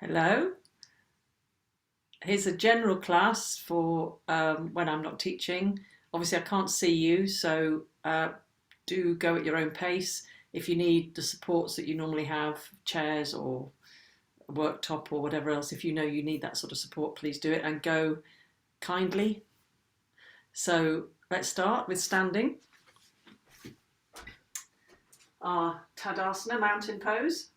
Hello. Here's a general class for when I'm not teaching. Obviously I can't see you, so do go at your own pace. If you need the supports that you normally have, chairs or a worktop or whatever else, if you know you need that sort of support, please do it and go kindly. So let's start with standing. Our Tadasana, mountain pose.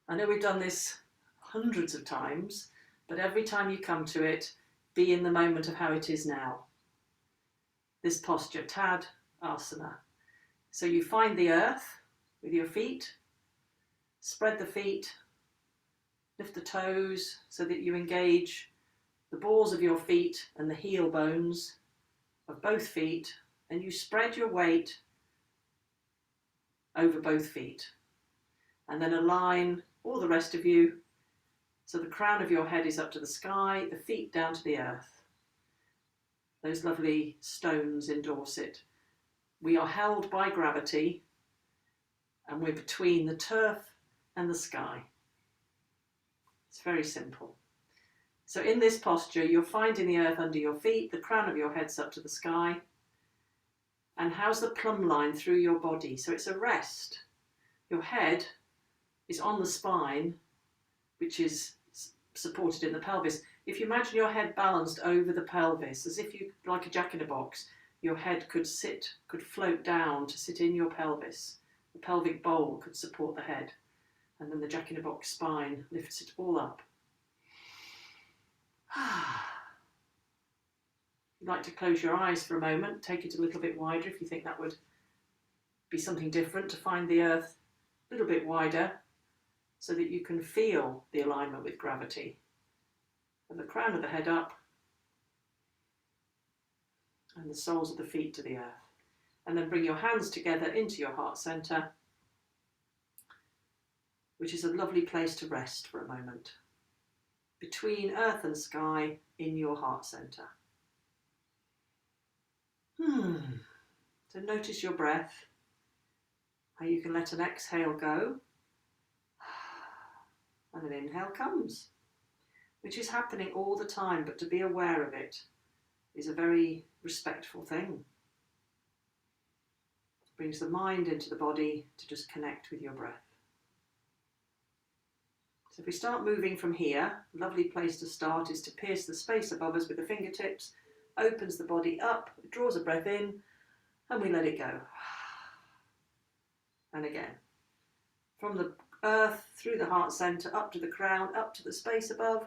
I know we've done this hundreds of times, but every time you come to it, be in the moment of how it is now. This posture, Tadasana. So you find the earth with your feet, spread the feet, lift the toes so that you engage the balls of your feet and the heel bones of both feet, and you spread your weight over both feet. And then align all the rest of you so the crown of your head is up to the sky, the feet down to the earth. Those lovely stones endorse it. We are held by gravity and we're between the turf and the sky. It's very simple. So in this posture, you're finding the earth under your feet, the crown of your head's up to the sky. And how's the plumb line through your body? So it's a rest. Your head is on the spine, which is supported in the pelvis. If you imagine your head balanced over the pelvis, as if you, like a jack-in-a-box, your head could float down to sit in your pelvis. The pelvic bowl could support the head, and then the jack-in-a-box spine lifts it all up. You'd like to close your eyes for a moment, take it a little bit wider if you think that would be something different, to find the earth a little bit wider so that you can feel the alignment with gravity. And the crown of the head up and the soles of the feet to the earth. And then bring your hands together into your heart center, which is a lovely place to rest for a moment. Between earth and sky in your heart center. So notice your breath, how you can let an exhale go, and an inhale comes, which is happening all the time, but to be aware of it is a very respectful thing. It brings the mind into the body to just connect with your breath. So if we start moving from here, a lovely place to start is to pierce the space above us with the fingertips, opens the body up, draws a breath in, and we let it go. And again, from the earth through the heart center, up to the crown, up to the space above.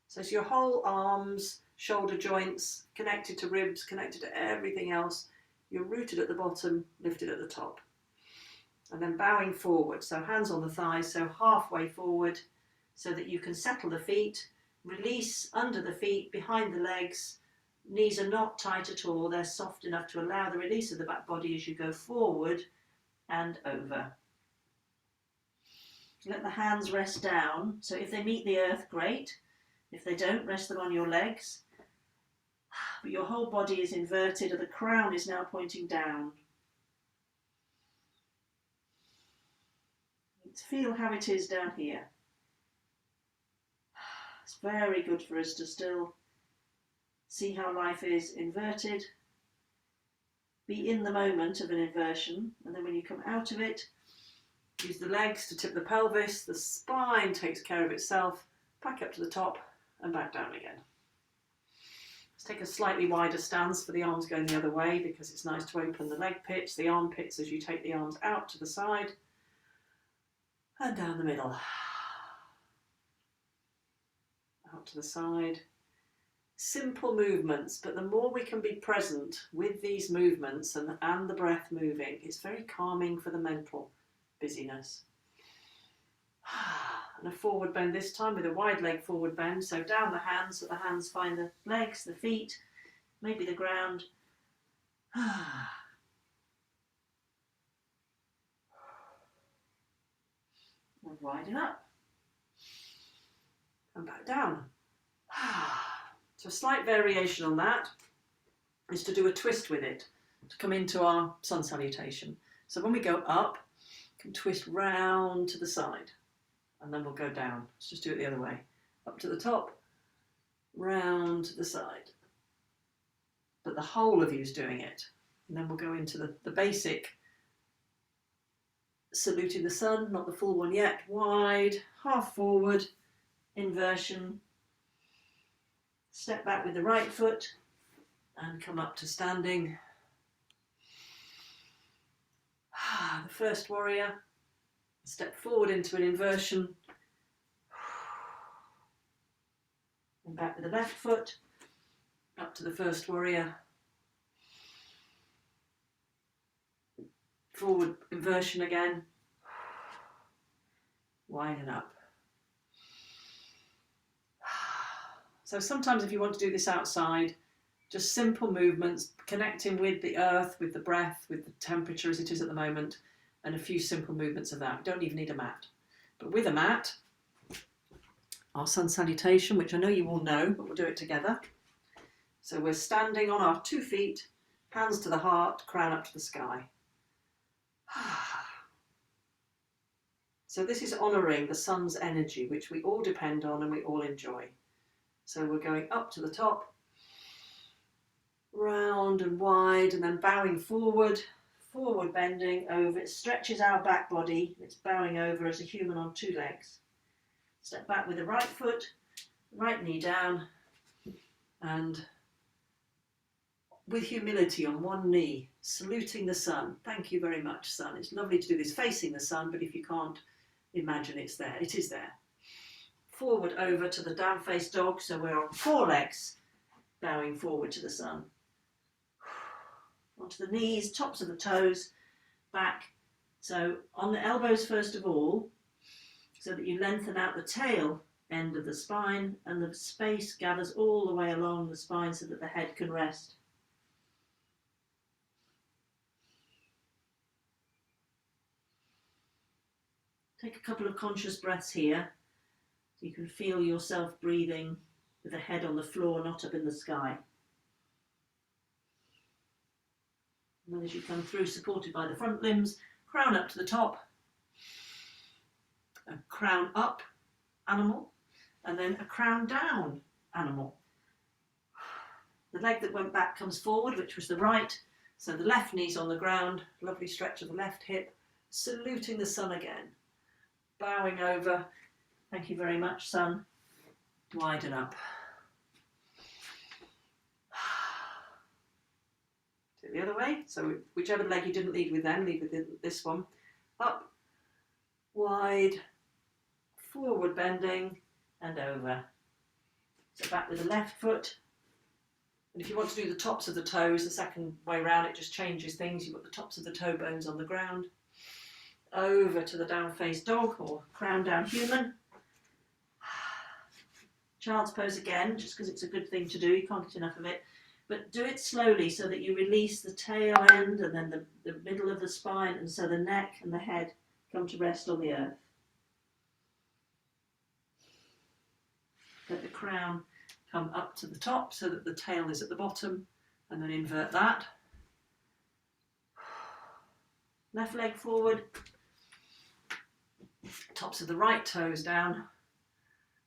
So it's your whole arms, shoulder joints, connected to ribs, connected to everything else. You're rooted at the bottom, lifted at the top. And then bowing forward, so hands on the thighs, so halfway forward, so that you can settle the feet, release under the feet, behind the legs. Knees are not tight at all, they're soft enough to allow the release of the back body as you go forward and over. Let the hands rest down, so if they meet the earth, great. If they don't, rest them on your legs. But your whole body is inverted and the crown is now pointing down. Feel how it is down here. It's very good for us to still see how life is inverted. Be in the moment of an inversion, and then when you come out of it, use the legs to tip the pelvis, the spine takes care of itself, back up to the top and back down again. Let's take a slightly wider stance for the arms going the other way, because it's nice to open the leg pits, the armpits as you take the arms out to the side and down the middle. Out to the side. Simple movements, but the more we can be present with these movements and the breath moving, it's very calming for the mental busyness. And a forward bend this time with a wide leg forward bend, so down the hands so the hands find the legs, the feet, maybe the ground. And widen up and back down. So a slight variation on that is to do a twist with it, to come into our sun salutation. So when we go up, You can twist round to the side, and then we'll go down. Let's just do it the other way. Up to the top, round to the side. But the whole of you is doing it. And then we'll go into the basic saluting the sun, not the full one yet. Wide, half forward, inversion. Step back with the right foot and come up to standing. The first warrior. Step forward into an inversion. And back with the left foot. Up to the first warrior. Forward inversion again. Widen up. So sometimes if you want to do this outside, just simple movements, connecting with the earth, with the breath, with the temperature as it is at the moment, and a few simple movements of that. You don't even need a mat. But with a mat, our sun salutation, which I know you all know, but we'll do it together. So we're standing on our 2 feet, hands to the heart, crown up to the sky. So this is honouring the sun's energy, which we all depend on and we all enjoy. So we're going up to the top, round and wide, and then bowing forward, forward bending over. It stretches our back body. It's bowing over as a human on 2 legs. Step back with the right foot, right knee down, and with humility on 1 knee, saluting the sun. Thank you very much, sun. It's lovely to do this facing the sun, but if you can't imagine it's there, it is there. Forward over to the down face dog, so we're on 4 legs, bowing forward to the sun. Onto the knees, tops of the toes, back. So on the elbows first of all, so that you lengthen out the tail end of the spine and the space gathers all the way along the spine so that the head can rest. Take a couple of conscious breaths here, so you can feel yourself breathing with the head on the floor, not up in the sky. And then as you come through, supported by the front limbs, crown up to the top, a crown up animal, and then a crown down animal. The leg that went back comes forward, which was the right, so the left knee's on the ground, lovely stretch of the left hip, saluting the sun again. Bowing over, thank you very much, sun. Widen up. Do it the other way. So whichever leg you didn't lead with then, lead with this one. Up, wide, forward bending, and over. So back with the left foot. And if you want to do the tops of the toes, the second way round, it just changes things. You've got the tops of the toe bones on the ground. Over to the down face dog or crown down human. Child's pose again, just because it's a good thing to do, you can't get enough of it. But do it slowly so that you release the tail end and then the middle of the spine, and so the neck and the head come to rest on the earth. Let the crown come up to the top so that the tail is at the bottom, and then invert that. Left leg forward. Tops of the right toes down,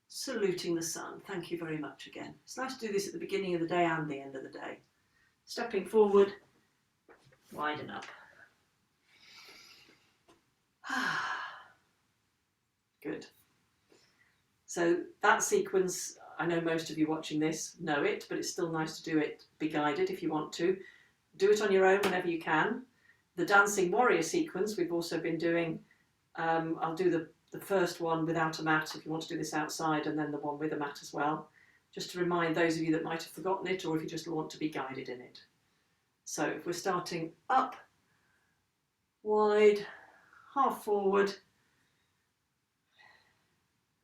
saluting the sun. Thank you very much again. It's nice to do this at the beginning of the day and the end of the day. Stepping forward, widen up. Good. So that sequence, I know most of you watching this know it, but it's still nice to do it, be guided if you want to. Do it on your own whenever you can. The dancing warrior sequence we've also been doing. I'll do the first one without a mat if you want to do this outside, and then the one with a mat as well, just to remind those of you that might have forgotten it, or if you just want to be guided in it. So if we're starting up, wide, half forward,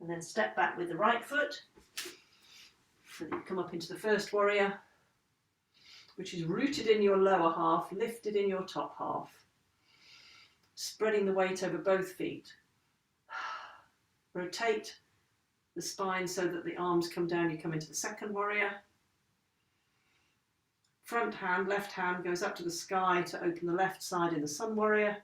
and then step back with the right foot, so that you come up into the first warrior, which is rooted in your lower half, lifted in your top half. Spreading the weight over both feet. Rotate the spine so that the arms come down, you come into the second warrior. Front hand, left hand goes up to the sky to open the left side in the sun warrior.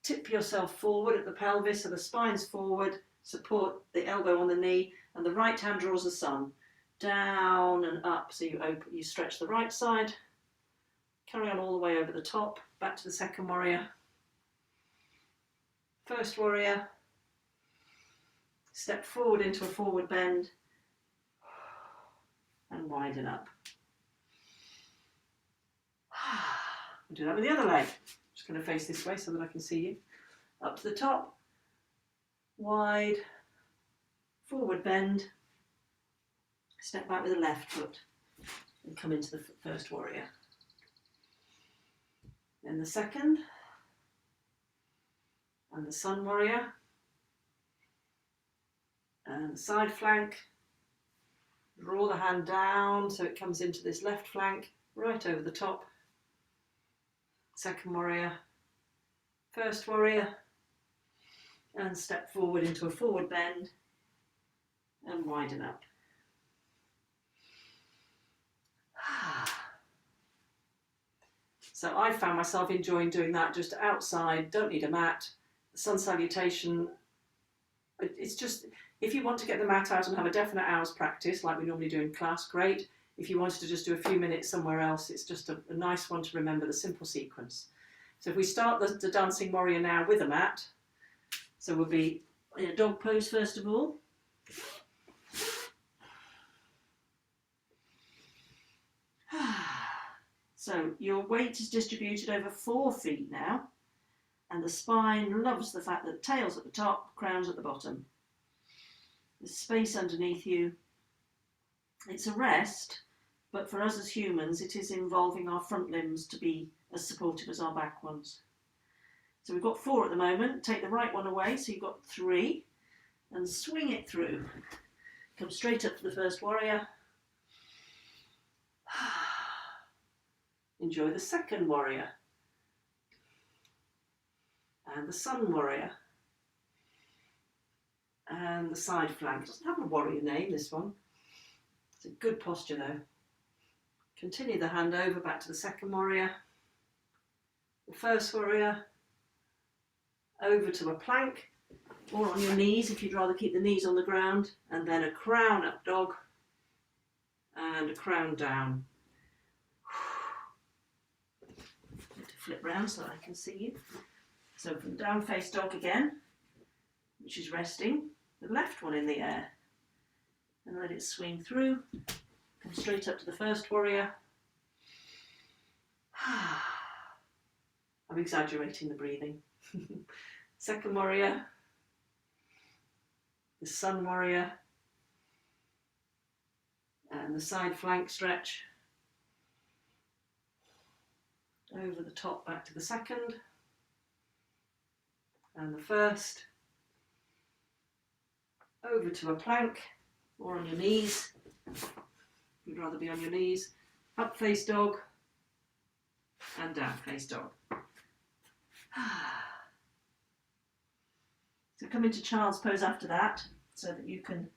tip yourself forward at the pelvis so the spine's forward, support the elbow on the knee, and the right hand draws the sun. Down and up, so you stretch the right side, carry on all the way over the top, back to the second warrior. First warrior, step forward into a forward bend, and widen up. We'll do that with the other leg. Just going to face this way so that I can see you. Up to the top, wide, forward bend, step back with the left foot and come into the first warrior. Then the second, and the sun warrior, and the side flank. Draw the hand down so it comes into this left flank, right over the top. Second warrior, first warrior, and step forward into a forward bend and widen up. So I found myself enjoying doing that just outside, don't need a mat. The sun salutation, it's just, if you want to get the mat out and have a definite hour's practice, like we normally do in class, great. If you wanted to just do a few minutes somewhere else, it's just a nice one to remember the simple sequence. So if we start the dancing warrior now with a mat, so we'll be in a dog pose first of all. So your weight is distributed over 4 feet now, and the spine loves the fact that tail's at the top, crown's at the bottom. There's space underneath you. It's a rest, but for us as humans, it is involving our front limbs to be as supportive as our back ones. So we've got 4 at the moment. Take the right one away, so you've got 3, and swing it through. Come straight up to the first warrior. Enjoy the second warrior. And the sun warrior. And the side flank. It doesn't have a warrior name, this one. It's a good posture though. Continue the hand over back to the second warrior. The first warrior. Over to a plank. Or on your knees if you'd rather keep the knees on the ground. And then a crown up dog. And a crown down. Flip round so that I can see you. So from down face dog again, which is resting, the left one in the air, and let it swing through, come straight up to the first warrior. I'm exaggerating the breathing. Second warrior, the sun warrior, and the side flank stretch. Over the top back to the second, and the first, over to a plank, or on your knees, you'd rather be on your knees, up face dog, and down face dog. So come into child's pose after that, so that you can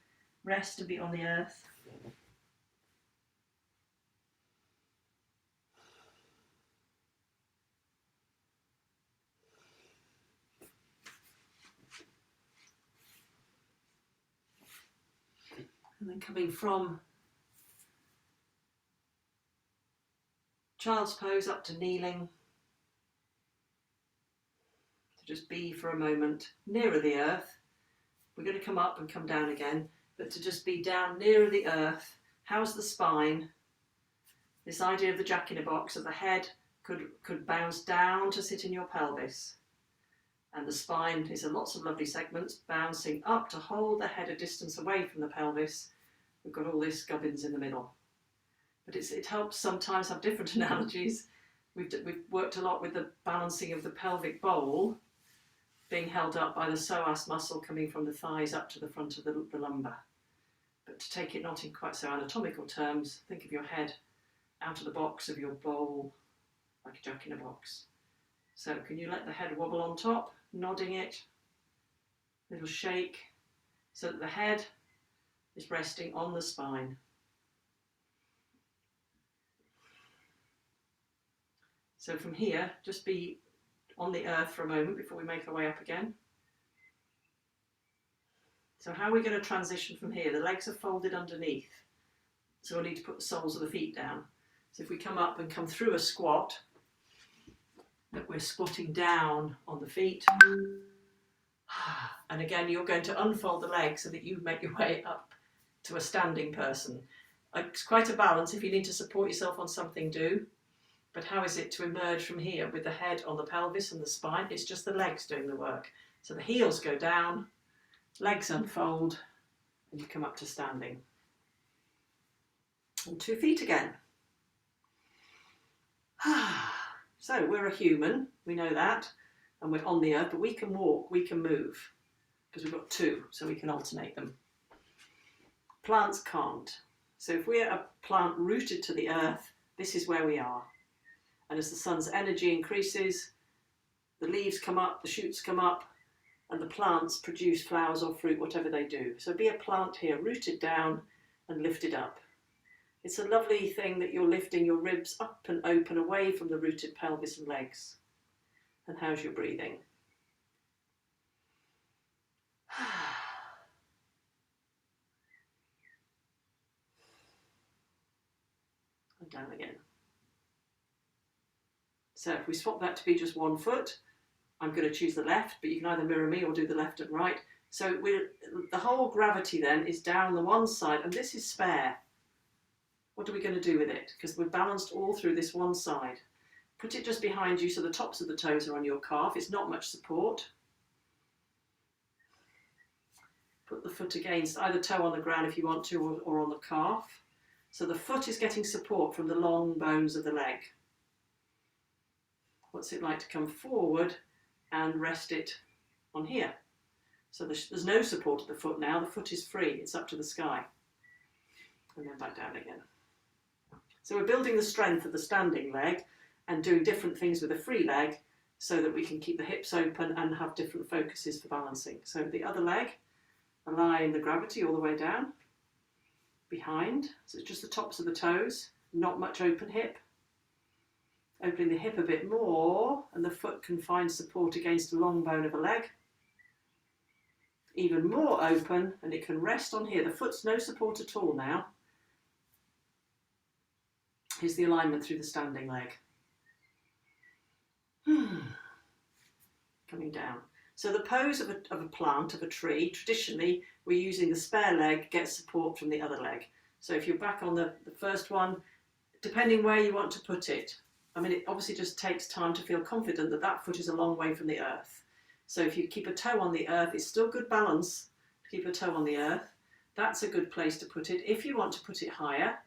rest and be on the earth. And then coming from child's pose up to kneeling, to just be for a moment nearer the earth. We're going to come up and come down again, but to just be down nearer the earth. How's the spine? This idea of the jack-in-a-box of the head could bounce down to sit in your pelvis. And the spine is in lots of lovely segments, bouncing up to hold the head a distance away from the pelvis. We've got all this gubbins in the middle. But it helps sometimes have different analogies. We've worked a lot with the balancing of the pelvic bowl being held up by the psoas muscle coming from the thighs up to the front of the lumbar. But to take it not in quite so anatomical terms, think of your head out of the box of your bowl, like a jack-in-a-box. So can you let the head wobble on top, nodding it, little shake, so that the head is resting on the spine. So from here, just be on the earth for a moment before we make our way up again. So how are we going to transition from here? The legs are folded underneath, so we'll need to put the soles of the feet down. So if we come up and come through a squat, that we're squatting down on the feet. And again, you're going to unfold the legs so that you make your way up to a standing person. It's quite a balance. If you need to support yourself on something, do. But how is it to emerge from here with the head on the pelvis and the spine? It's just the legs doing the work. So the heels go down, legs unfold, and you come up to standing. And 2 feet again. So we're a human, we know that, and we're on the earth, but we can walk, we can move, because we've got 2, so we can alternate them. Plants can't. So if we're a plant rooted to the earth, this is where we are. And as the sun's energy increases, the leaves come up, the shoots come up, and the plants produce flowers or fruit, whatever they do. So be a plant here, rooted down and lifted up. It's a lovely thing that you're lifting your ribs up and open away from the rooted pelvis and legs. And how's your breathing? And down again. So if we swap that to be just 1 foot, I'm going to choose the left, but you can either mirror me or do the left and right. So the whole gravity then is down the one side, and this is spare. What are we going to do with it? Because we're balanced all through this one side. Put it just behind you so the tops of the toes are on your calf. It's not much support. Put the foot against either toe on the ground if you want to, or on the calf. So the foot is getting support from the long bones of the leg. What's it like to come forward and rest it on here? So there's no support at the foot now. The foot is free. It's up to the sky. And then back down again. So we're building the strength of the standing leg and doing different things with the free leg so that we can keep the hips open and have different focuses for balancing. So the other leg, align the gravity all the way down, behind. So it's just the tops of the toes, not much open hip. Opening the hip a bit more, and the foot can find support against a long bone of a leg. Even more open, and it can rest on here. The foot's no support at all now. Here's the alignment through the standing leg. Coming down. So the pose of a plant, of a tree, traditionally we're using the spare leg, get support from the other leg. So if you're back on the first one, depending where you want to put it, I mean, it obviously just takes time to feel confident that that foot is a long way from the earth. So if you keep a toe on the earth, it's still good balance to keep a toe on the earth. That's a good place to put it. If you want to put it higher,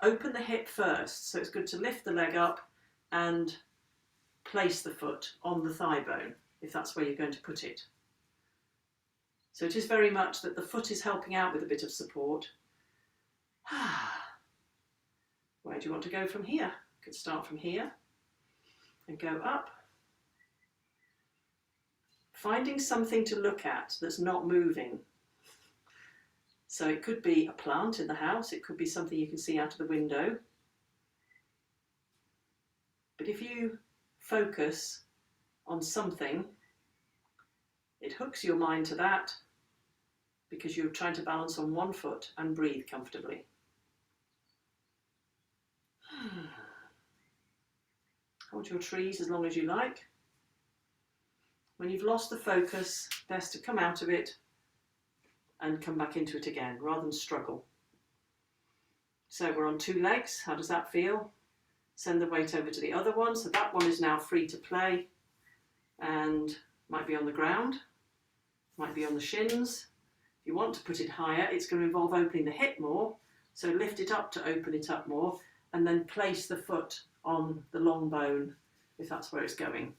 open the hip first. So it's good to lift the leg up and place the foot on the thigh bone, if that's where you're going to put it. So it is very much that the foot is helping out with a bit of support. Where do you want to go from here? You could start from here and go up. Finding something to look at that's not moving. So it could be a plant in the house, it could be something you can see out of the window. But if you focus on something, it hooks your mind to that because you're trying to balance on 1 foot and breathe comfortably. Hold your trees as long as you like. When you've lost the focus, best to come out of it and come back into it again, rather than struggle. So we're on 2 legs. How does that feel? Send the weight over to the other one. So that one is now free to play and might be on the ground, might be on the shins. If you want to put it higher, it's going to involve opening the hip more. So lift it up to open it up more, and then place the foot on the long bone if that's where it's going.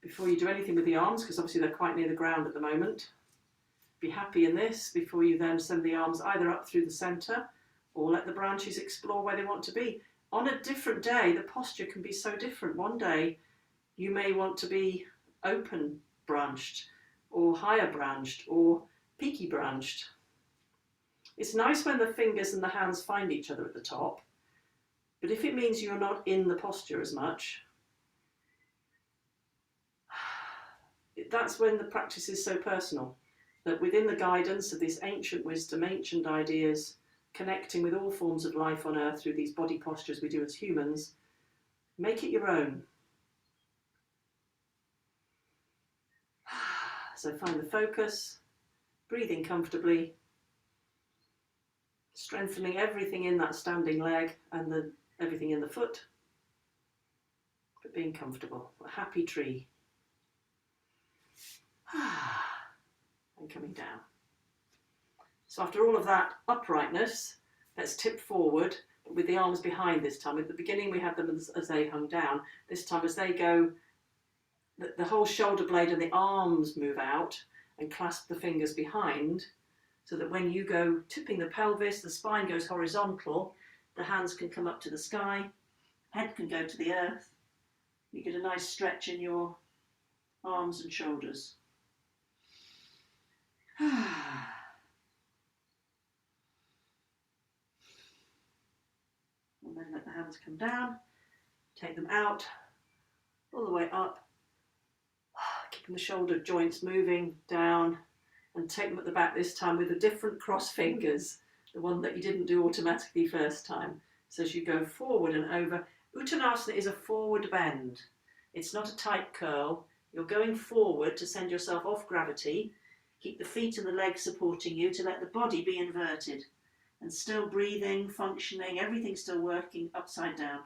Before you do anything with the arms, because obviously they're quite near the ground at the moment, be happy in this before you then send the arms either up through the centre or let the branches explore where they want to be. On a different day, the posture can be so different. One day you may want to be open branched or higher branched or peaky branched. It's nice when the fingers and the hands find each other at the top, but if it means you're not in the posture as much, that's when the practice is so personal, that within the guidance of this ancient wisdom, ancient ideas, connecting with all forms of life on earth through these body postures we do as humans, make it your own. So find the focus, breathing comfortably, strengthening everything in that standing leg and everything in the foot, but being comfortable, a happy tree. And coming down. So after all of that uprightness, let's tip forward, but with the arms behind this time. At the beginning we had them as they hung down. This time as they go, the whole shoulder blade and the arms move out and clasp the fingers behind, so that when you go tipping the pelvis, the spine goes horizontal, the hands can come up to the sky, head can go to the earth. You get a nice stretch in your arms and shoulders. And then let the hands come down, take them out, all the way up, keeping the shoulder joints moving down, and take them at the back this time with the different cross fingers, the one that you didn't do automatically first time. So as you go forward and over, Uttanasana is a forward bend. It's not a tight curl. You're going forward to send yourself off gravity. Keep the feet and the legs supporting you to let the body be inverted. And still breathing, functioning, everything still working upside down.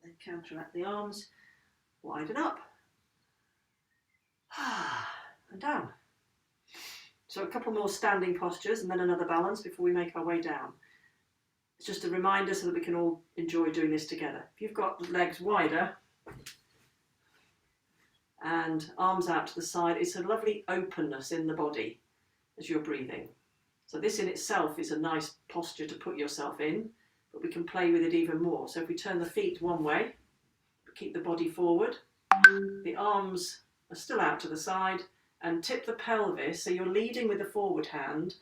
Then counteract the arms, widen up, and down. So a couple more standing postures and then another balance before we make our way down. It's just a reminder so that we can all enjoy doing this together. If you've got the legs wider and arms out to the side, it's a lovely openness in the body as you're breathing. So this in itself is a nice posture to put yourself in, but we can play with it even more. So if we turn the feet one way, keep the body forward, the arms are still out to the side, and tip the pelvis, so you're leading with the forward hand,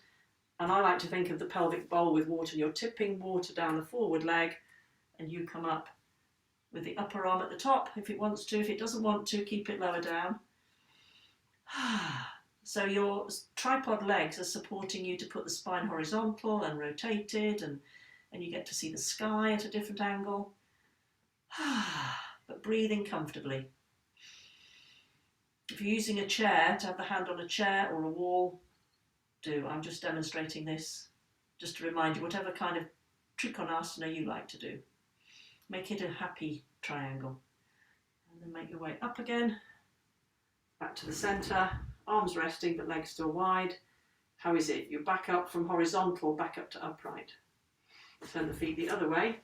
and I like to think of the pelvic bowl with water, and you're tipping water down the forward leg, and you come up with the upper arm at the top if it wants to. If it doesn't want to, keep it lower down. So your tripod legs are supporting you to put the spine horizontal and rotated, and you get to see the sky at a different angle, but breathing comfortably. If you're using a chair, to have the hand on a chair or a wall, do. I'm just demonstrating this just to remind you, whatever kind of Trikonasana you like to do. Make it a happy triangle. And then make your way up again, back to the centre, arms resting but legs still wide. How is it? You back up from horizontal, back up to upright. Turn the feet the other way.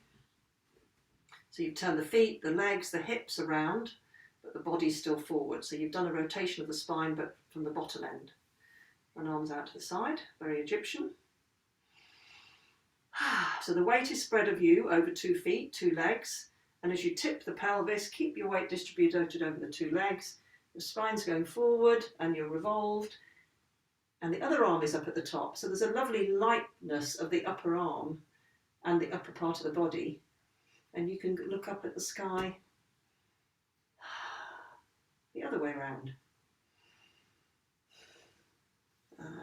So you turn the feet, the legs, the hips around, but the body's still forward. So you've done a rotation of the spine, but from the bottom end. And arms out to the side, very Egyptian. So the weight is spread of you over 2 feet, 2 legs. And as you tip the pelvis, keep your weight distributed over the 2 legs. The spine's going forward and you're revolved. And the other arm is up at the top. So there's a lovely lightness of the upper arm and the upper part of the body. And you can look up at the sky the other way around.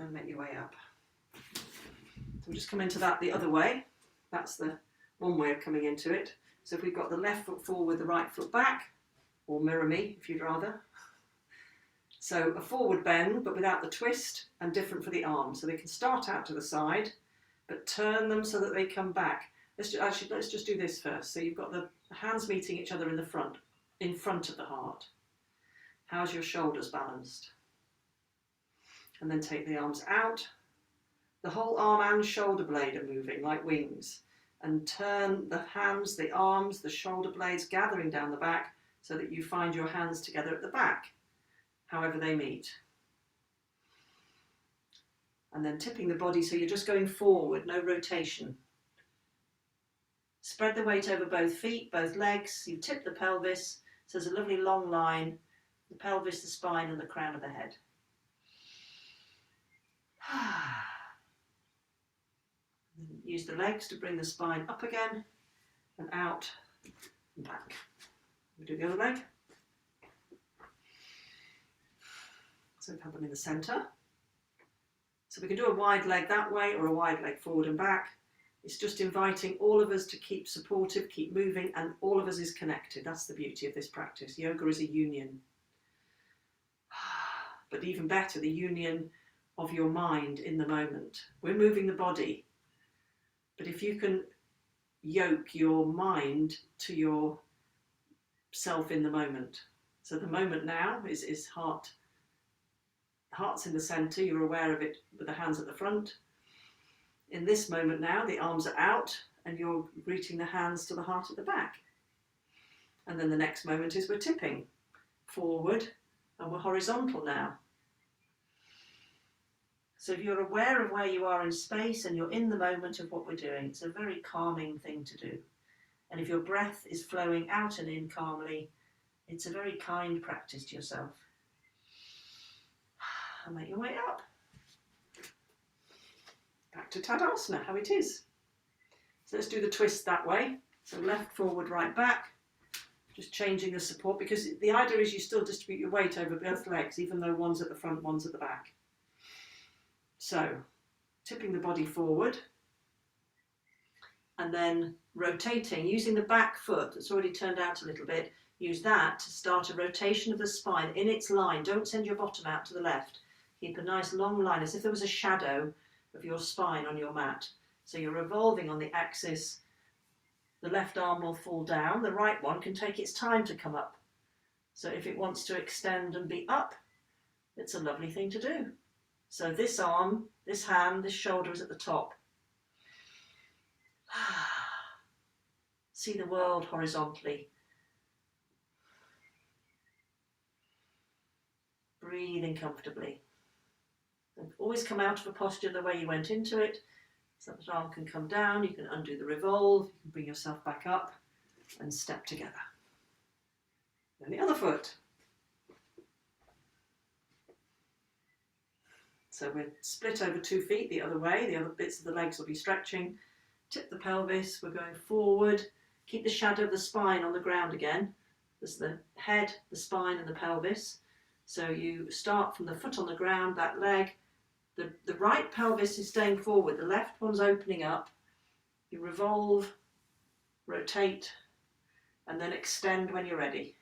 And make your way up. So we'll just come into that the other way. That's the one way of coming into it. So if we've got the left foot forward, the right foot back, or mirror me if you'd rather. So a forward bend, but without the twist, and different for the arms. So they can start out to the side, but turn them so that they come back. Let's just do this first. So you've got the hands meeting each other in front of the heart. How's your shoulders balanced? And then take the arms out. The whole arm and shoulder blade are moving like wings. And turn the hands, the arms, the shoulder blades gathering down the back so that you find your hands together at the back, however they meet. And then tipping the body so you're just going forward, no rotation. Spread the weight over both feet, both legs. You tip the pelvis, so there's a lovely long line, the pelvis, the spine and the crown of the head. use the legs to bring the spine up again and out and back. We do the other leg. So we have them in the centre. So we can do a wide leg that way or a wide leg forward and back. It's just inviting all of us to keep supportive, keep moving, and all of us is connected. That's the beauty of this practice. Yoga is a union. But even better, the union of your mind in the moment. We're moving the body, but if you can yoke your mind to your self in the moment. So the moment now is heart's in the centre, you're aware of it with the hands at the front. In this moment now, the arms are out and you're greeting the hands to the heart at the back. And then the next moment is we're tipping forward and we're horizontal now. So if you're aware of where you are in space and you're in the moment of what we're doing, it's a very calming thing to do. And if your breath is flowing out and in calmly, it's a very kind practice to yourself. And make your way up. Back to Tadasana, how it is. So let's do the twist that way. So left, forward, right, back. Just changing the support, because the idea is you still distribute your weight over both legs, even though one's at the front, one's at the back. So, tipping the body forward. And then rotating, using the back foot that's already turned out a little bit. Use that to start a rotation of the spine in its line. Don't send your bottom out to the left. Keep a nice long line, as if there was a shadow of your spine on your mat. So you're revolving on the axis. The left arm will fall down. The right one can take its time to come up. So if it wants to extend and be up, it's a lovely thing to do. So this arm, this hand, this shoulder is at the top. See the world horizontally. Breathing comfortably. And always come out of a posture the way you went into it. So that arm can come down, you can undo the revolve, you can bring yourself back up and step together. Then the other foot. So we're split over 2 feet the other way, the other bits of the legs will be stretching. Tip the pelvis, we're going forward. Keep the shadow of the spine on the ground again. There's the head, the spine and the pelvis. So you start from the foot on the ground, that leg. The right pelvis is staying forward, the left one's opening up. You revolve, rotate, and then extend when you're ready.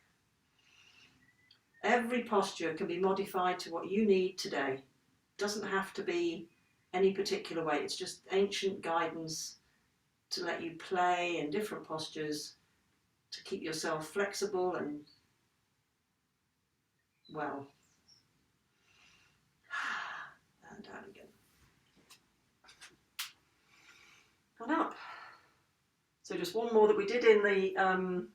Every posture can be modified to what you need today. It doesn't have to be any particular way, it's just ancient guidance to let you play in different postures, to keep yourself flexible and well. And down again. And up. So just one more that we did in the,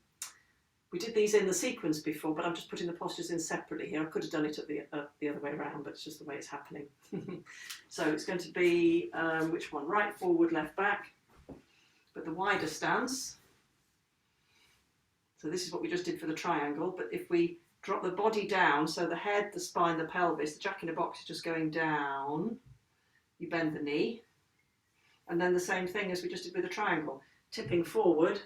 we did these in the sequence before, but I'm just putting the postures in separately here. I could have done it at the other way around, but it's just the way it's happening. So it's going to be, which one? Right, forward, left, back. But the wider stance. So this is what we just did for the triangle, but if we drop the body down, so the head, the spine, the pelvis, the jack in the box is just going down. You bend the knee. And then the same thing as we just did with the triangle. Tipping forward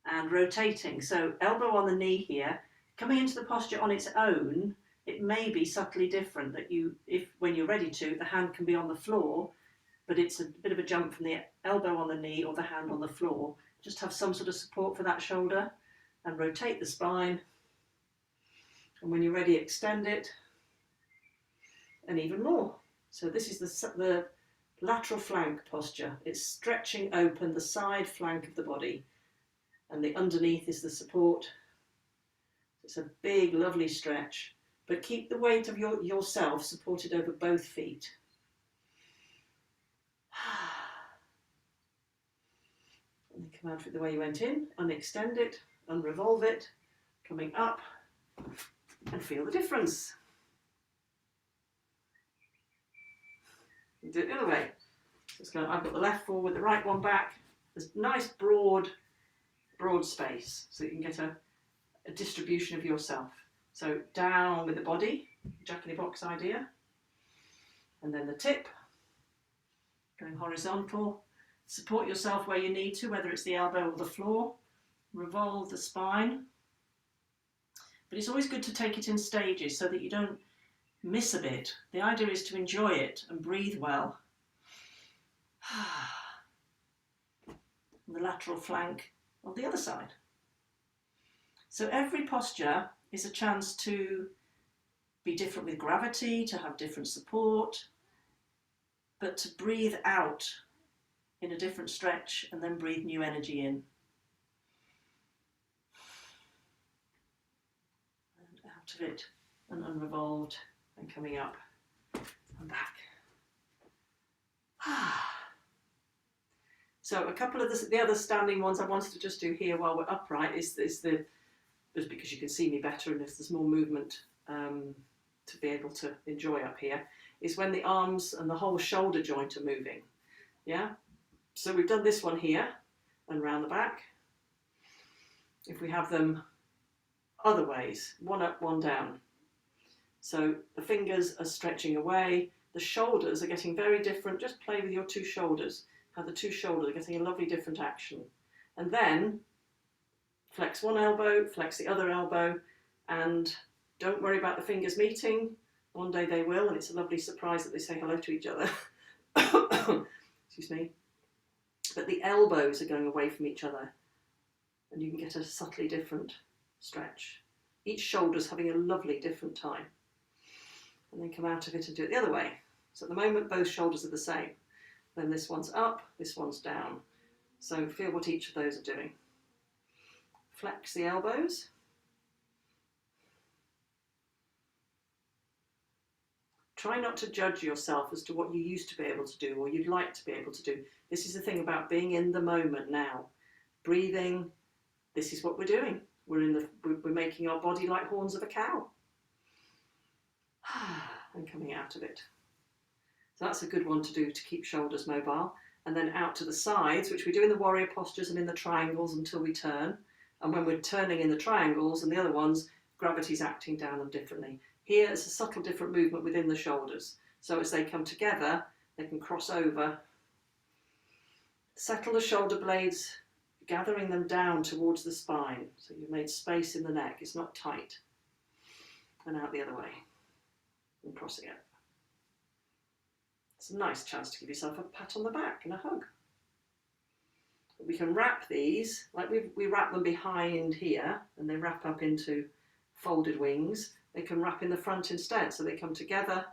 and rotating. So elbow on the knee here. Coming into the posture on its own, it may be subtly different that when you're ready to, the hand can be on the floor, but it's a bit of a jump from the elbow on the knee or the hand on the floor. Just have some sort of support for that shoulder and rotate the spine. And when you're ready, extend it, and even more. So this is the lateral flank posture. It's stretching open the side flank of the body, and the underneath is the support. It's a big, lovely stretch, but keep the weight of yourself supported over both feet. And then come out with the way you went in, unextend it, unrevolve it, coming up, and feel the difference. Do it the other way. I've got the left forward, the right one back. There's nice broad space, so you can get a distribution of yourself. So down with the body, Jack in the box idea, and then the tip, Going horizontal. Support yourself where you need to, whether it's the elbow or the floor. Revolve the spine. But it's always good to take it in stages so that you don't miss a bit. The idea is to enjoy it and breathe well. And the lateral flank of the other side. So every posture is a chance to be different with gravity, to have different support, but to breathe out in a different stretch and then breathe new energy in. And out of it and unrevolved and coming up and back. So a couple of the other standing ones I wanted to just do here while we're upright is just because you can see me better and if there's more movement to be able to enjoy up here, is when the arms and the whole shoulder joint are moving. Yeah? So we've done this one here and round the back. If we have them other ways, one up, one down. So the fingers are stretching away, the shoulders are getting very different. Just play with your two shoulders. How the two shoulders are getting a lovely different action. And then flex one elbow, flex the other elbow, and don't worry about the fingers meeting. One day they will, and it's a lovely surprise that they say hello to each other. Excuse me. But the elbows are going away from each other, and you can get a subtly different stretch. Each shoulder's having a lovely different time. And then come out of it and do it the other way. So at the moment, both shoulders are the same. Then this one's up, this one's down. So feel what each of those are doing. Flex the elbows. Try not to judge yourself as to what you used to be able to do or you'd like to be able to do. This is the thing about being in the moment now. Breathing, this is what we're doing. We're making our body like horns of a cow. And coming out of it. So that's a good one to do to keep shoulders mobile. And then out to the sides, which we do in the warrior postures and in the triangles until we turn. And when we're turning in the triangles and the other ones, gravity's acting down them differently. Here it's a subtle different movement within the shoulders. So as they come together, they can cross over. Settle the shoulder blades, gathering them down towards the spine. So you've made space in the neck, it's not tight. And out the other way. And crossing it. It's a nice chance to give yourself a pat on the back and a hug. We can wrap these, like we wrap them behind here, and they wrap up into folded wings. They can wrap in the front instead, so they come together,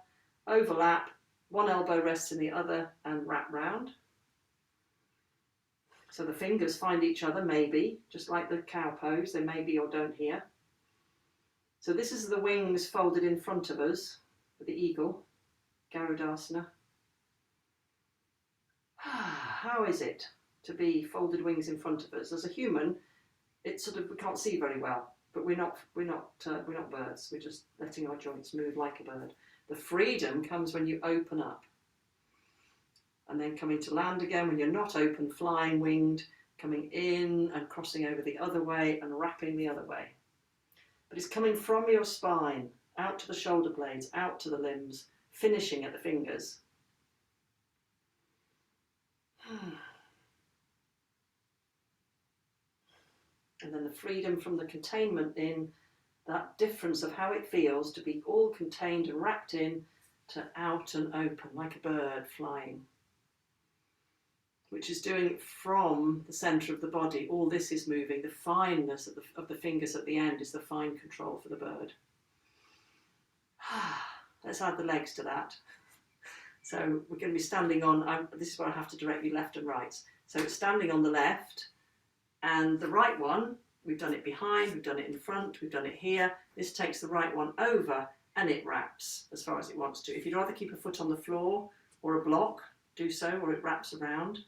overlap, one elbow rests in the other, and wrap round. So the fingers find each other, maybe, just like the cow pose, they maybe or don't here. So this is the wings folded in front of us, for the eagle, Garudasana. How is it to be folded wings in front of us? As a human, it's sort of, we can't see very well, but we're not birds. We're just letting our joints move like a bird. The freedom comes when you open up, and then coming to land again when you're not open, flying winged, coming in and crossing over the other way and wrapping the other way. But it's coming from your spine, out to the shoulder blades, out to the limbs, finishing at the fingers. And then the freedom from the containment in that difference of how it feels to be all contained and wrapped in to out and open like a bird flying, which is doing it from the centre of the body. All this is moving. The fineness of the fingers at the end is the fine control for the bird. Let's add the legs to that. So we're going to be standing on, this is where I have to direct you left and right. So it's standing on the left, and the right one, we've done it behind, we've done it in front, we've done it here. This takes the right one over and it wraps as far as it wants to. If you'd rather keep a foot on the floor or a block, do so, or it wraps around.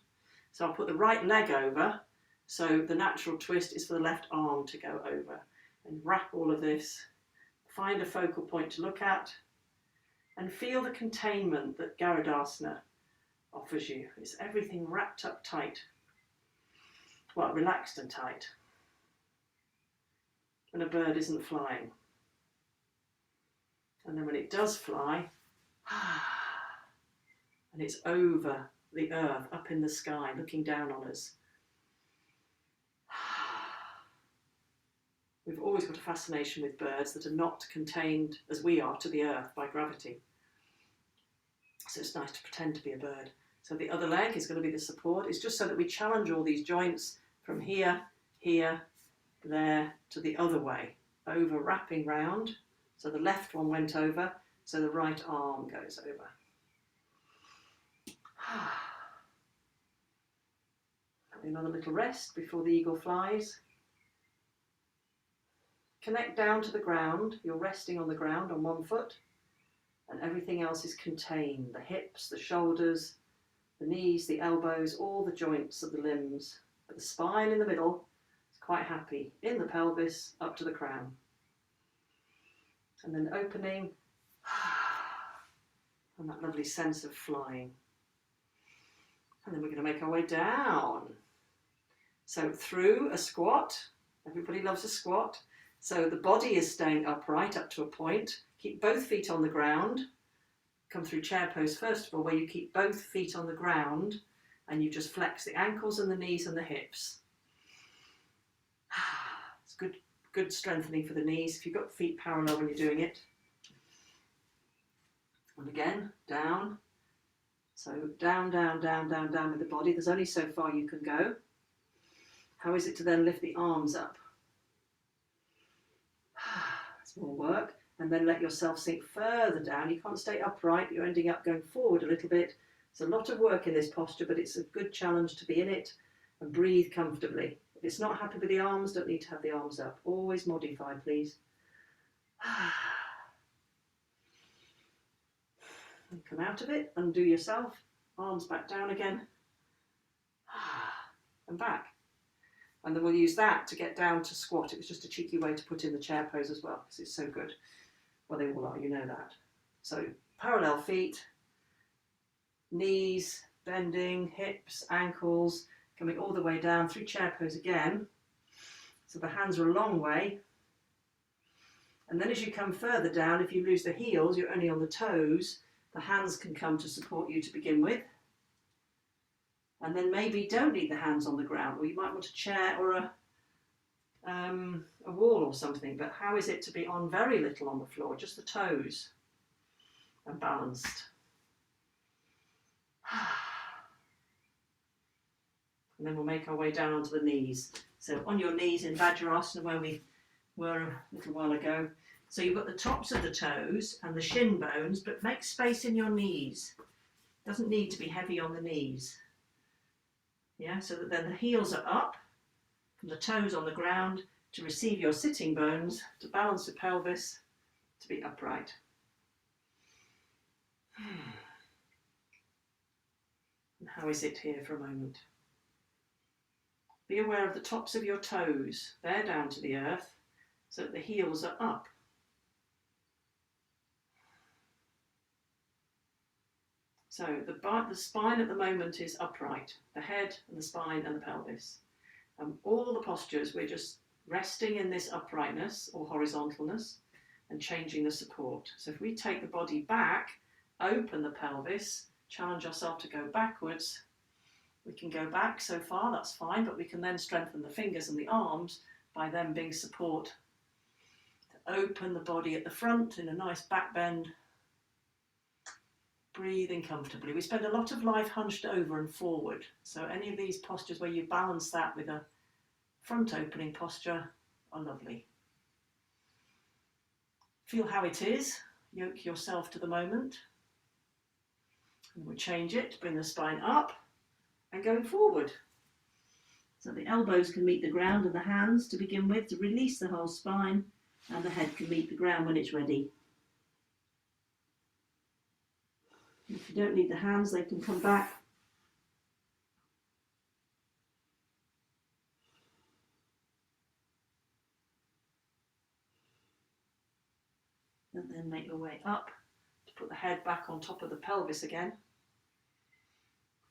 So I'll put the right leg over, so the natural twist is for the left arm to go over. And wrap all of this, find a focal point to look at, and feel the containment that Garudasana offers you. It's everything wrapped up tight. Well, relaxed and tight. When a bird isn't flying. And then when it does fly, and it's over the earth, up in the sky, looking down on us. We've always got a fascination with birds that are not contained, as we are, to the earth by gravity. So it's nice to pretend to be a bird. So the other leg is going to be the support. It's just so that we challenge all these joints from here, here, there, to the other way, over, wrapping round. So the left one went over, so the right arm goes over. Another little rest before the eagle flies. Connect down to the ground. You're resting on the ground on one foot, and everything else is contained. The hips, the shoulders, the knees, the elbows, all the joints of the limbs. But the spine in the middle is quite happy. In the pelvis, up to the crown. And then opening, and that lovely sense of flying. And then we're going to make our way down. So through a squat. Everybody loves a squat. So the body is staying upright up to a point. Keep both feet on the ground. Come through chair pose first of all, where you keep both feet on the ground and you just flex the ankles and the knees and the hips. It's good strengthening for the knees if you've got feet parallel when you're doing it. And again, down. So down, down, down, down, down with the body. There's only so far you can go. How is it to then lift the arms up? It's more work. And then let yourself sink further down. You can't stay upright. You're ending up going forward a little bit. It's a lot of work in this posture, but it's a good challenge to be in it and breathe comfortably. If it's not happy with the arms, don't need to have the arms up. Always modify, please. And come out of it, undo yourself. Arms back down again. And back. And then we'll use that to get down to squat. It was just a cheeky way to put in the chair pose as well, because it's so good. Well, they all are, you know that. So parallel feet, knees, bending, hips, ankles, coming all the way down through chair pose again. So the hands are a long way. And then as you come further down, if you lose the heels, you're only on the toes, the hands can come to support you to begin with. And then maybe don't need the hands on the ground, or you might want a chair or a wall or something. But how is it to be on very little on the floor, just the toes, and balanced? And then we'll make our way down onto the knees. So on your knees in Vajrasana, where we were a little while ago. So you've got the tops of the toes and the shin bones, but make space in your knees. Doesn't need to be heavy on the knees. Yeah, so that then the heels are up, from the toes on the ground, to receive your sitting bones, to balance the pelvis, to be upright. And how is it here for a moment? Be aware of the tops of your toes. They're down to the earth, so that the heels are up. So the spine at the moment is upright, the head and the spine and the pelvis. All the postures, we're just resting in this uprightness or horizontalness and changing the support. So if we take the body back, open the pelvis, challenge ourselves to go backwards, we can go back so far, that's fine, but we can then strengthen the fingers and the arms by them being support to open the body at the front in a nice back bend. Breathing comfortably. We spend a lot of life hunched over and forward. So any of these postures where you balance that with a front opening posture are lovely. Feel how it is. Yoke yourself to the moment. And we'll change it, bring the spine up and going forward. So the elbows can meet the ground and the hands to begin with to release the whole spine, and the head can meet the ground when it's ready. If you don't need the hands, they can come back. And then make your way up to put the head back on top of the pelvis again.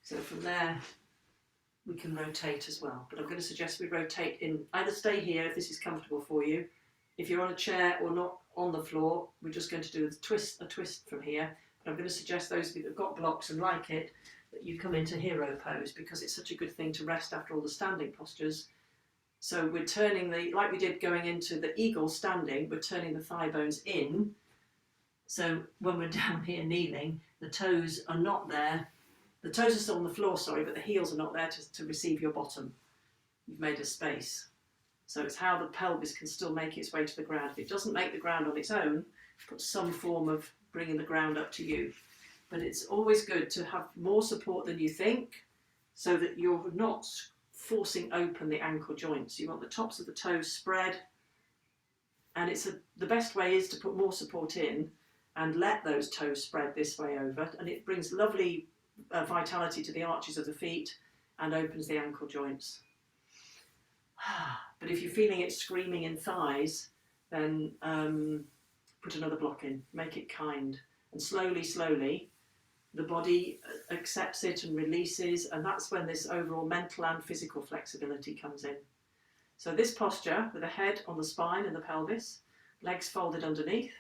So from there, we can rotate as well. But I'm going to suggest we rotate in, either stay here if this is comfortable for you. If you're on a chair or not on the floor, we're just going to do a twist from here. I'm going to suggest those of you that have got blocks and like it, that you come into hero pose, because it's such a good thing to rest after all the standing postures. So we're turning like we did going into the eagle standing, we're turning the thigh bones in. So when we're down here kneeling, the toes are not there. The toes are still on the floor, sorry, but the heels are not there to receive your bottom. You've made a space. So it's how the pelvis can still make its way to the ground. If it doesn't make the ground on its own, put some form of bringing the ground up to you. But it's always good to have more support than you think, so that you're not forcing open the ankle joints. You want the tops of the toes spread, and the best way is to put more support in and let those toes spread this way over, and it brings lovely vitality to the arches of the feet and opens the ankle joints. But if you're feeling it screaming in thighs, then put another block in, make it kind, and slowly the body accepts it and releases, and that's when this overall mental and physical flexibility comes in. So this posture with the head on the spine and the pelvis, legs folded underneath,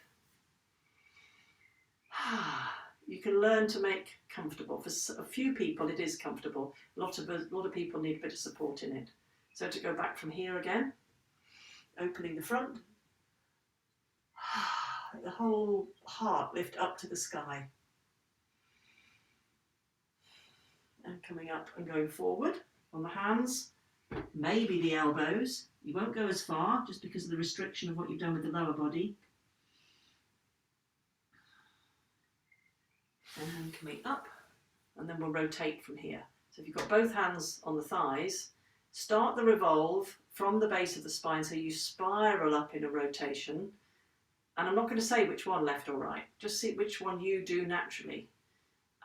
you can learn to make comfortable. For a few people it is comfortable, a lot of people need a bit of support in it. So to go back from here again, opening the front, the whole heart lift up to the sky. And coming up and going forward on the hands, maybe the elbows. You won't go as far just because of the restriction of what you've done with the lower body. And coming up, and then we'll rotate from here. So if you've got both hands on the thighs, start the revolve from the base of the spine, so you spiral up in a rotation. And I'm not going to say which one, left or right, just see which one you do naturally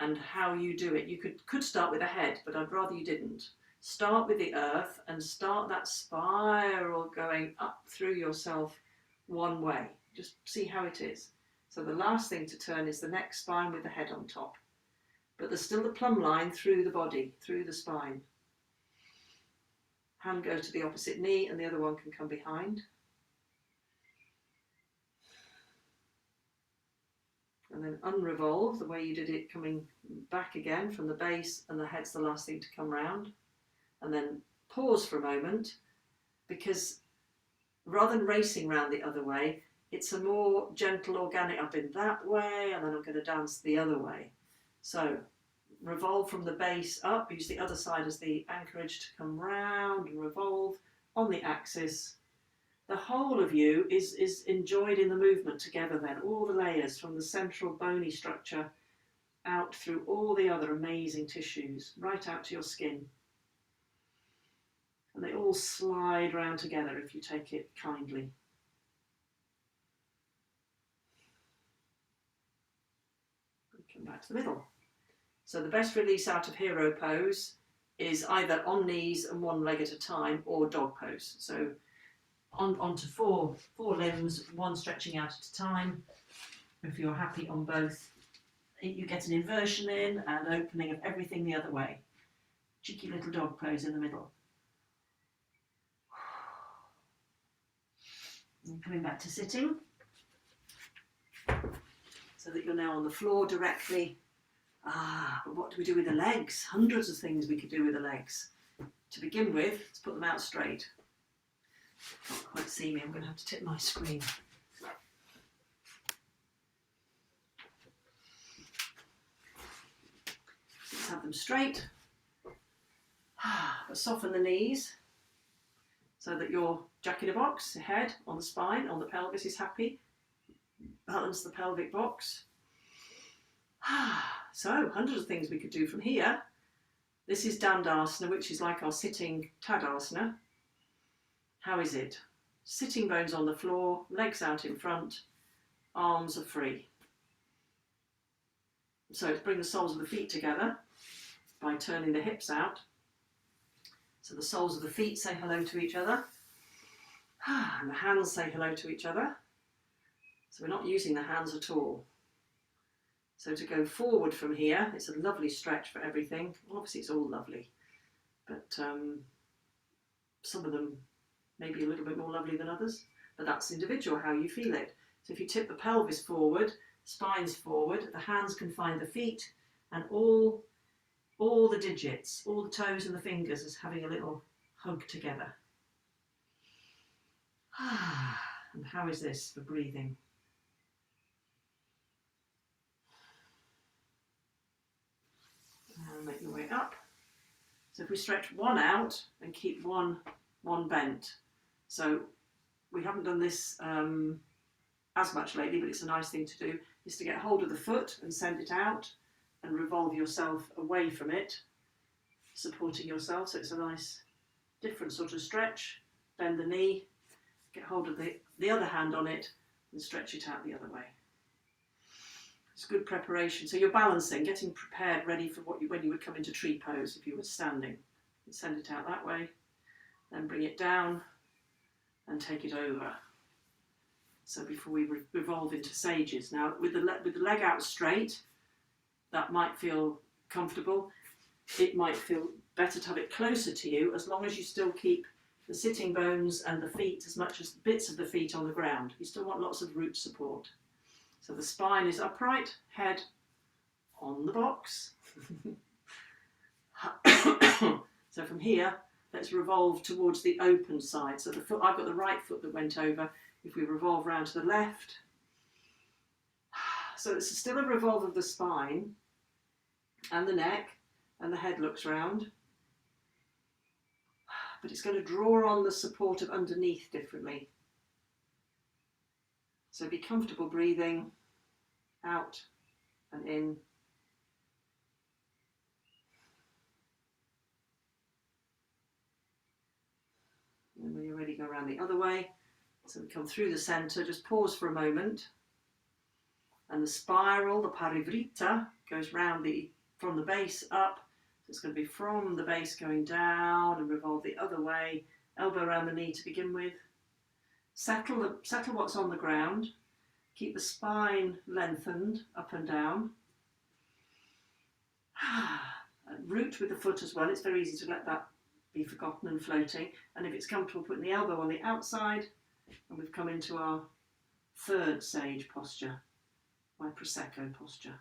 and how you do it. You could start with the head, but I'd rather you didn't. Start with the earth and start that spiral going up through yourself one way. Just see how it is. So the last thing to turn is the neck spine with the head on top. But there's still the plumb line through the body, through the spine. Hand goes to the opposite knee and the other one can come behind. And then unrevolve the way you did it, coming back again from the base, and the head's the last thing to come round. And then pause for a moment, because rather than racing round the other way, it's a more gentle, organic up in that way, and then I'm going to dance the other way. So revolve from the base up, use the other side as the anchorage to come round and revolve on the axis. The whole of you is enjoyed in the movement together then, all the layers from the central bony structure out through all the other amazing tissues, right out to your skin. And they all slide round together if you take it kindly. Come back to the middle. So the best release out of hero pose is either on knees and one leg at a time, or dog pose. So onto four limbs, one stretching out at a time. If you're happy on both, you get an inversion in and opening of everything the other way. Cheeky little dog pose in the middle. And coming back to sitting, so that you're now on the floor directly. But what do we do with the legs? Hundreds of things we could do with the legs. To begin with, let's put them out straight. Can't quite see me, I'm going to have to tip my screen. Let's have them straight. But soften the knees so that your jack-in-a-box, the head on the spine, on the pelvis is happy. Balance the pelvic box. So, hundreds of things we could do from here. This is Dandasana, which is like our sitting Tadasana. How is it? Sitting bones on the floor, legs out in front, arms are free. So bring the soles of the feet together by turning the hips out. So the soles of the feet say hello to each other. And the hands say hello to each other. So we're not using the hands at all. So to go forward from here, it's a lovely stretch for everything. Well, obviously it's all lovely, but some of them may be a little bit more lovely than others, but that's individual how you feel it. So if you tip the pelvis forward, spine's forward, the hands can find the feet, and all all the digits, all the toes and the fingers as having a little hug together. And how is this for breathing? And make your way up. So if we stretch one out and keep one bent. So we haven't done this as much lately, but it's a nice thing to do, is to get hold of the foot and send it out and revolve yourself away from it, supporting yourself. So it's a nice different sort of stretch. Bend the knee, get hold of the other hand on it and stretch it out the other way. It's good preparation. So you're balancing, getting prepared, ready for when you would come into tree pose if you were standing. And send it out that way, then bring it down and take it over. So before we revolve into sages. Now with the leg out straight, that might feel comfortable. It might feel better to have it closer to you, as long as you still keep the sitting bones and the feet, as much as bits of the feet, on the ground. You still want lots of root support. So the spine is upright, head on the box. So from here, let's revolve towards the open side. So the foot, I've got the right foot that went over. If we revolve round to the left. So it's still a revolve of the spine and the neck, and the head looks round. But it's going to draw on the support of underneath differently. So be comfortable breathing out and in. And when you're ready, go around the other way. So we come through the centre, just pause for a moment. And the spiral, the parivrtta, goes round from the base up. So it's going to be from the base going down and revolve the other way. Elbow around the knee to begin with. Settle what's on the ground. Keep the spine lengthened up and down. Root with the foot as well. It's very easy to let that be forgotten and floating. And if it's comfortable, putting the elbow on the outside. And we've come into our third sage posture, my Prosecco posture.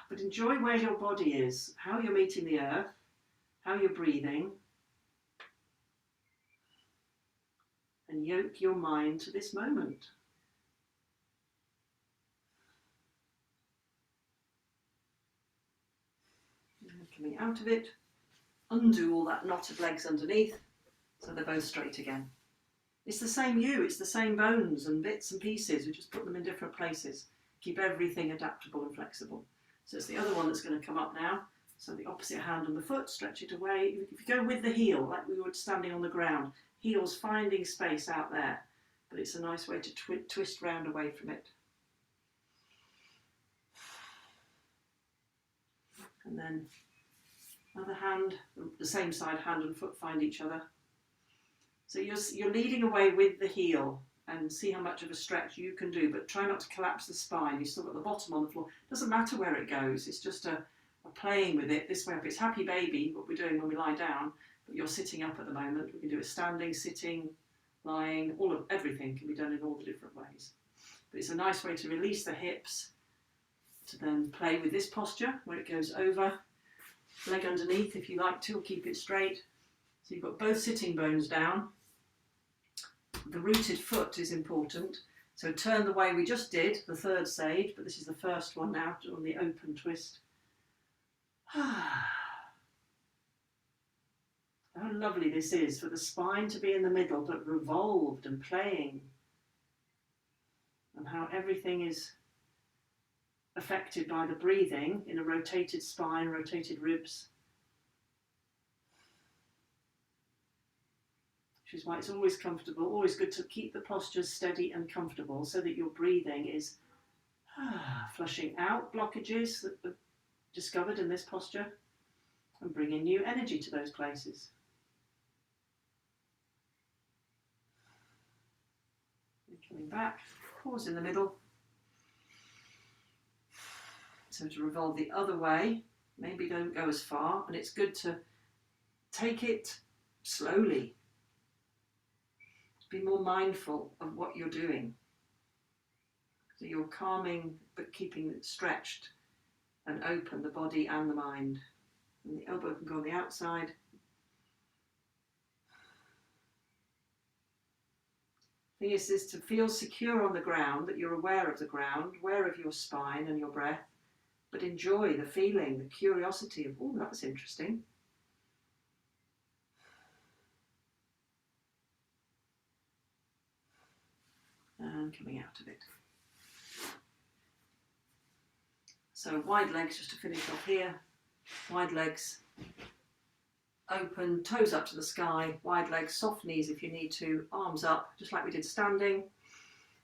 But enjoy where your body is, how you're meeting the earth, how you're breathing, and yoke your mind to this moment. And coming out of it, undo all that knot of legs underneath, so they're both straight again. It's the same you, it's the same bones and bits and pieces, we just put them in different places. Keep everything adaptable and flexible. So it's the other one that's going to come up now. So the opposite hand on the foot, stretch it away. If you go with the heel, like we were standing on the ground, heel's finding space out there, but it's a nice way to twist round away from it. And then other hand, the same side, hand and foot find each other. So you're leading away with the heel, and see how much of a stretch you can do, but try not to collapse the spine. You've still got the bottom on the floor. It doesn't matter where it goes, it's just a playing with it this way up. It's happy baby, what we're doing when we lie down, but you're sitting up at the moment. We can do it standing, sitting, lying, everything can be done in all the different ways. But it's a nice way to release the hips, to then play with this posture where it goes over, leg underneath if you like to, or keep it straight. So you've got both sitting bones down. The rooted foot is important. So turn the way we just did, the third sage, but this is the first one now on the open twist. How lovely this is for the spine to be in the middle, but revolved and playing. And how everything is affected by the breathing in a rotated spine, rotated ribs. Which is why it's always comfortable, always good to keep the postures steady and comfortable so that your breathing is flushing out blockages that are discovered in this posture and bringing new energy to those places. And coming back, pause in the middle. So to revolve the other way, maybe don't go as far, and it's good to take it slowly. Be more mindful of what you're doing. So you're calming but keeping it stretched and open the body and the mind. And the elbow can go on the outside. The thing is to feel secure on the ground, that you're aware of the ground, aware of your spine and your breath, but enjoy the feeling, the curiosity of, oh, that was interesting. And coming out of it. So wide legs, just to finish off here. Wide legs, open, toes up to the sky, wide legs, soft knees if you need to, arms up, just like we did standing.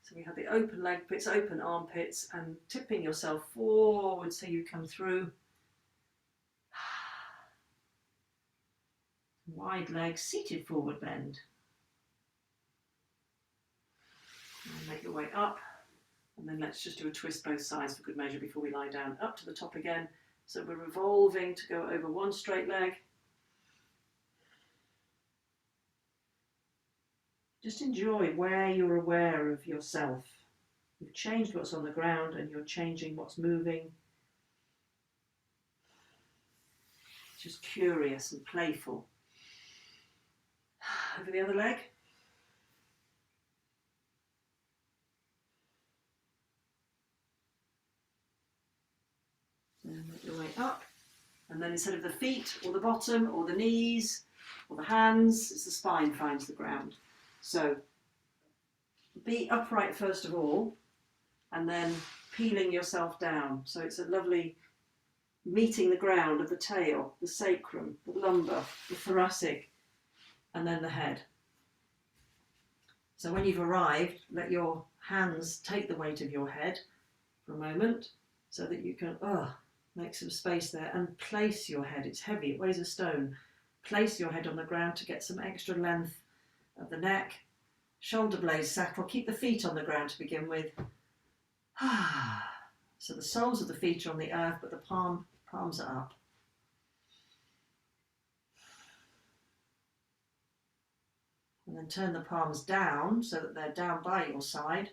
So we have the open leg pits, open armpits, and tipping yourself forward so you come through. Wide legs, seated forward bend. And make your way up, and then let's just do a twist both sides for good measure before we lie down. Up to the top again. So we're revolving to go over one straight leg. Just enjoy where you're aware of yourself. You've changed what's on the ground and you're changing what's moving. Just curious and playful. Over the other leg. And make your way up. And then instead of the feet or the bottom or the knees or the hands, it's the spine finds the ground. So be upright first of all, and then peeling yourself down. So it's a lovely meeting the ground of the tail, the sacrum, the lumbar, the thoracic, and then the head. So when you've arrived, let your hands take the weight of your head for a moment so that you can make some space there and place your head. It's heavy, it weighs a stone. Place your head on the ground to get some extra length of the neck, shoulder blades, sacral. Keep the feet on the ground to begin with. So the soles of the feet are on the earth, but the palms are up. And then turn the palms down so that they're down by your side.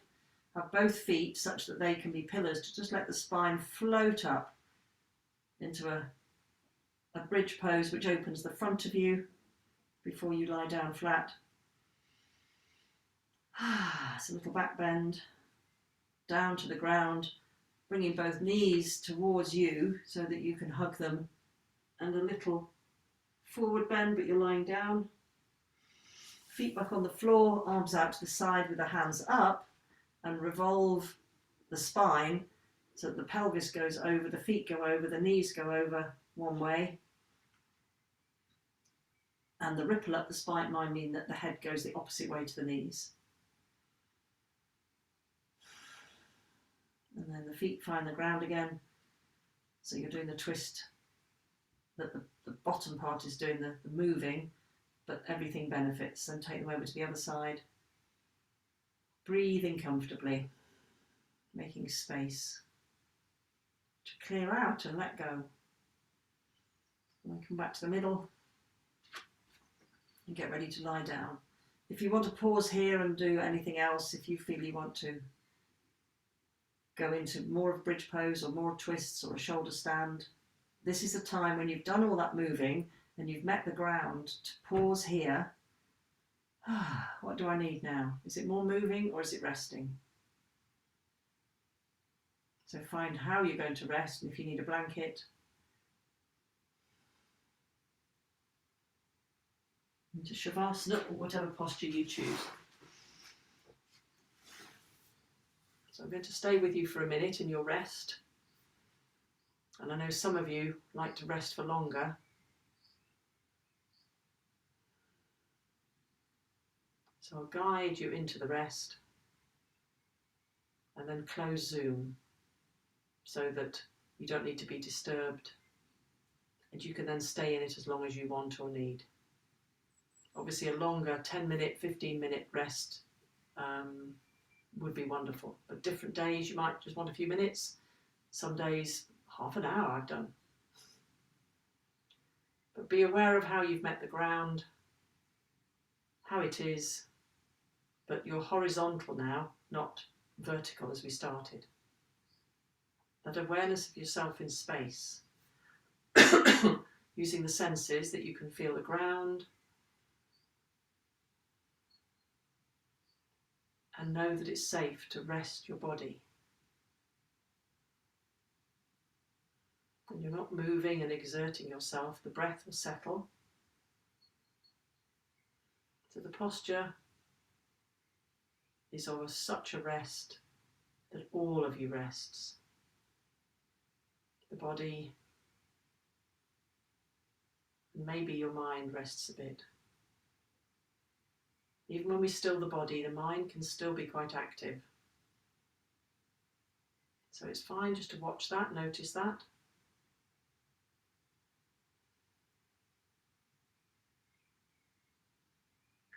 Have both feet such that they can be pillars to just let the spine float up into a bridge pose, which opens the front of you before you lie down flat. It's a little back bend, down to the ground, bringing both knees towards you so that you can hug them, and a little forward bend, but you're lying down. Feet back on the floor, arms out to the side with the hands up, and revolve the spine so that the pelvis goes over, the feet go over, the knees go over one way. And the ripple up the spine might mean that the head goes the opposite way to the knees. And then the feet find the ground again. So you're doing the twist, that the bottom part is doing the moving, but everything benefits. Then take them over to the other side. Breathing comfortably, making space to clear out and let go. And then come back to the middle and get ready to lie down. If you want to pause here and do anything else, if you feel you want to go into more of bridge pose or more twists or a shoulder stand, this is the time when you've done all that moving and you've met the ground to pause here. What do I need now? Is it more moving or is it resting? So find how you're going to rest, and if you need a blanket, into Savasana or whatever posture you choose. So I'm going to stay with you for a minute in your rest. And I know some of you like to rest for longer. So I'll guide you into the rest and then close Zoom so that you don't need to be disturbed, and you can then stay in it as long as you want or need. Obviously a longer 10-minute, 15-minute rest would be wonderful, but different days you might just want a few minutes. Some days half an hour I've done. But be aware of how you've met the ground, how it is, but you're horizontal now, not vertical as we started. that awareness of yourself in space, using the senses that you can feel the ground and know that it's safe to rest your body. And you're not moving and exerting yourself, the breath will settle. So the posture is of such a rest that all of you rests. The body, and maybe your mind rests a bit. Even when we still the body, the mind can still be quite active. So it's fine just to watch that, notice that.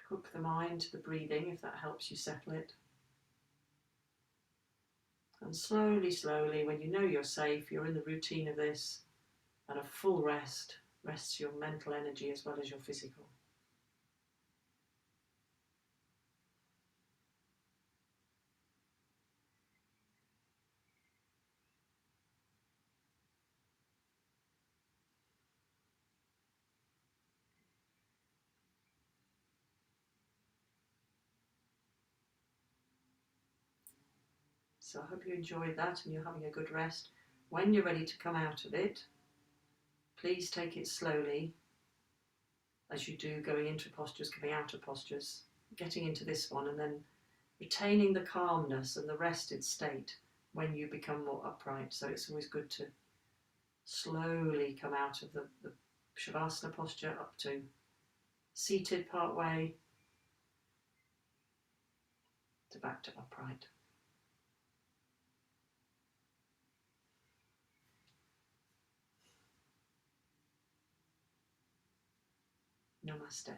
Hook the mind to the breathing if that helps you settle it. And slowly, slowly, when you know you're safe, you're in the routine of this, and a full rest rests your mental energy as well as your physical. So I hope you enjoyed that and you're having a good rest. When you're ready to come out of it, please take it slowly, as you do going into postures, coming out of postures, getting into this one, and then retaining the calmness and the rested state when you become more upright. So it's always good to slowly come out of the Shavasana posture up to seated part way to back to upright. Namaste.